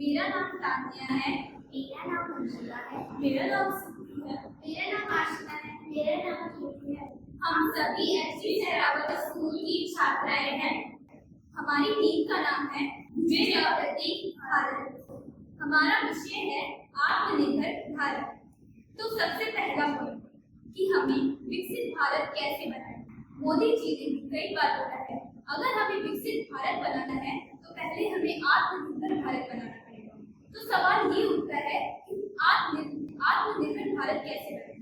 मेरा नाम तान्या है। मेरा नाम मंजिला है। मेरा नाम सिद्धि है। मेरा नाम आशिका है। मेरा नाम कीर्ति है। हम सभी एसटी शेरावत स्कूल की छात्राएं हैं। हमारी टीम का नाम है विजय प्रतीक भारत। हमारा विषय है आत्मनिर्भर भारत। तो सबसे पहला पॉइंट कि हमें विकसित भारत कैसे बनाएं। मोदी जी ने कई बार बोला है, अगर हमें विकसित भारत बनाना है तो पहले हमें आत्मनिर्भर भारत बनाना पड़ेगा। तो सवाल ये उठता है कि आत्मनिर्भर भारत कैसे बने।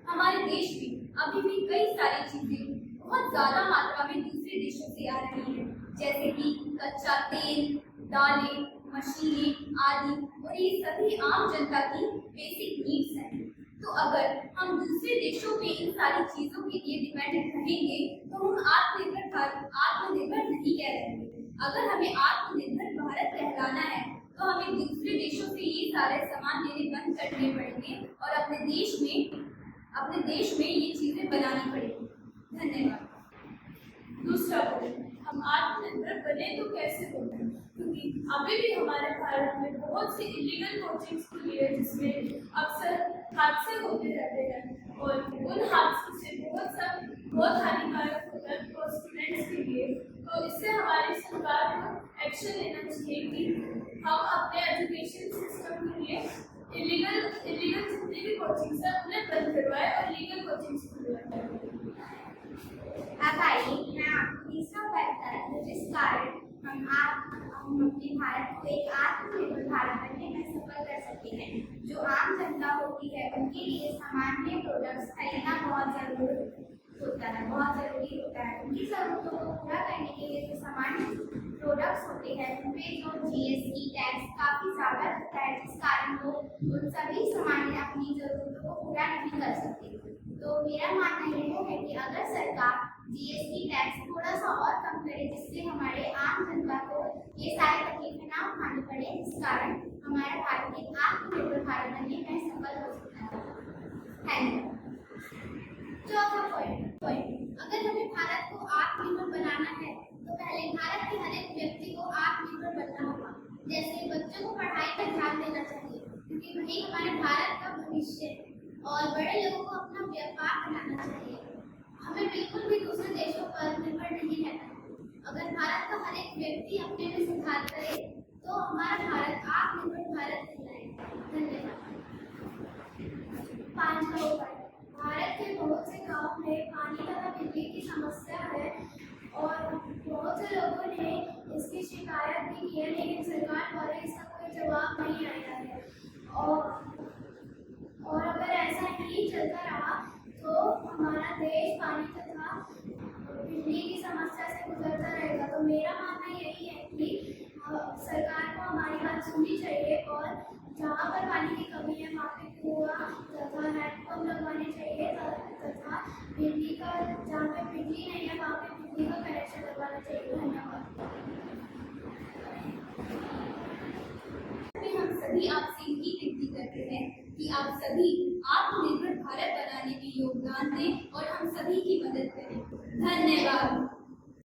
हमारे देश में अभी भी कई सारी चीजें बहुत ज्यादा मात्रा में दूसरे देशों से आ रही है, जैसे कि कच्चा तेल, दालें, मशीनें आदि, और ये सभी आम जनता की बेसिक नीड्स हैं। तो अगर हम दूसरे देशों पे इन सारी चीजों के लिए डिपेंडेंट रहेंगे तो हम आत्मनिर्भर नहीं कहलाएंगे। अगर हमें आत्मनिर्भर भारत कहलाना है तो हमें दूसरे देशों से ये सारे सामान लेने बंद करने पड़ेंगे और अपने देश में ये चीजें बनानी पड़ेगी। धन्यवाद। दूसरा पॉइंट, हम आत्मनिर्भर बने तो कैसे बने, क्योंकि अभी भी हमारे भारत में बहुत सी इलीगल कोचिंग खुली है जिसमें अक्सर हादसे होते रहते हैं और उन हादसों से बहुत हानिकारक होता है और स्टूडेंट्स के लिए। तो इससे हमारी सरकार को एक्शन लेना चाहिए कि हम अपने एजुकेशन सिस्टम के लिए इलीगल जितनी भी कोचिंग है उन्हें बंद करवाए और लीगल कोचिंग खुलवाए। अब आइए मैं आपको तीसरा बताता हूँ जिस कारण हम अपने भारत को एक आत्मनिर्भर भारत बनने में सफल कर सकते हैं। जो आम जनता होती है उनके लिए सामान्य प्रोडक्ट्स खरीदना बहुत जरूरी होता है। उनकी जरूरतों को पूरा करने के लिए जो सामान्य प्रोडक्ट्स होते हैं उनमें जो जीएसटी टैक्स काफी ज्यादा लगता है, जिस कारण वो उन सभी सामान्य अपनी जरूरतों को पूरा नहीं कर सकते। तो मेरा मानना यह है कि अगर सरकार जीएसटी टैक्स थोड़ा सा और कम करे जिससे हमारे आम जनता को ये सारी तकलीफें ना उठानी पड़े, जिस कारण हमारा भारत एक आत्मनिर्भर भारत बनने में सफल हो सकता है। चौथा पॉइंट, अगर हमें भारत को आत्मनिर्भर बनाना है तो पहले भारत के हर एक व्यक्ति को आत्मनिर्भर बनना होगा। जैसे बच्चों को पढ़ाई पर ध्यान देना चाहिए क्योंकि वही हमारे भारत का भविष्य है, और बड़े लोगों को अपना व्यापार बनाना चाहिए। हमें बिल्कुल भी दूसरे देशों पर निर्भर नहीं रहना। अगर भारत का हर एक व्यक्ति अपने में सुधार करे तो हमारा भारत आत्मनिर्भर भारत कहलाएगा। धन्यवाद। पांचवा उपाय, भारत के बहुत से गांव में पानी तथा बिजली की समस्या है और बहुत से लोगों ने इसकी शिकायत भी की है, लेकिन सरकार द्वारा इसका कोई जवाब नहीं आया है। और अगर ऐसा ही चलता रहा तो हमारा देश पानी तथा बिजली की समस्या से गुजरता रहेगा। तो मेरा मानना यही है कि सरकार को हमारी बात सुननी चाहिए और जहाँ पर पानी की कमी है वहाँ पे कुआं तथा हैंडपम्प लगवाने चाहिए तथा बिजली का जहाँ पे बिजली नहीं है वहाँ पे बिजली का कनेक्शन लगवाना चाहिए। धन्यवाद। हम सभी आपसे यही विनती करते हैं कि आप सभी आत्मनिर्भर भारत बनाने में योगदान दें और हम सभी की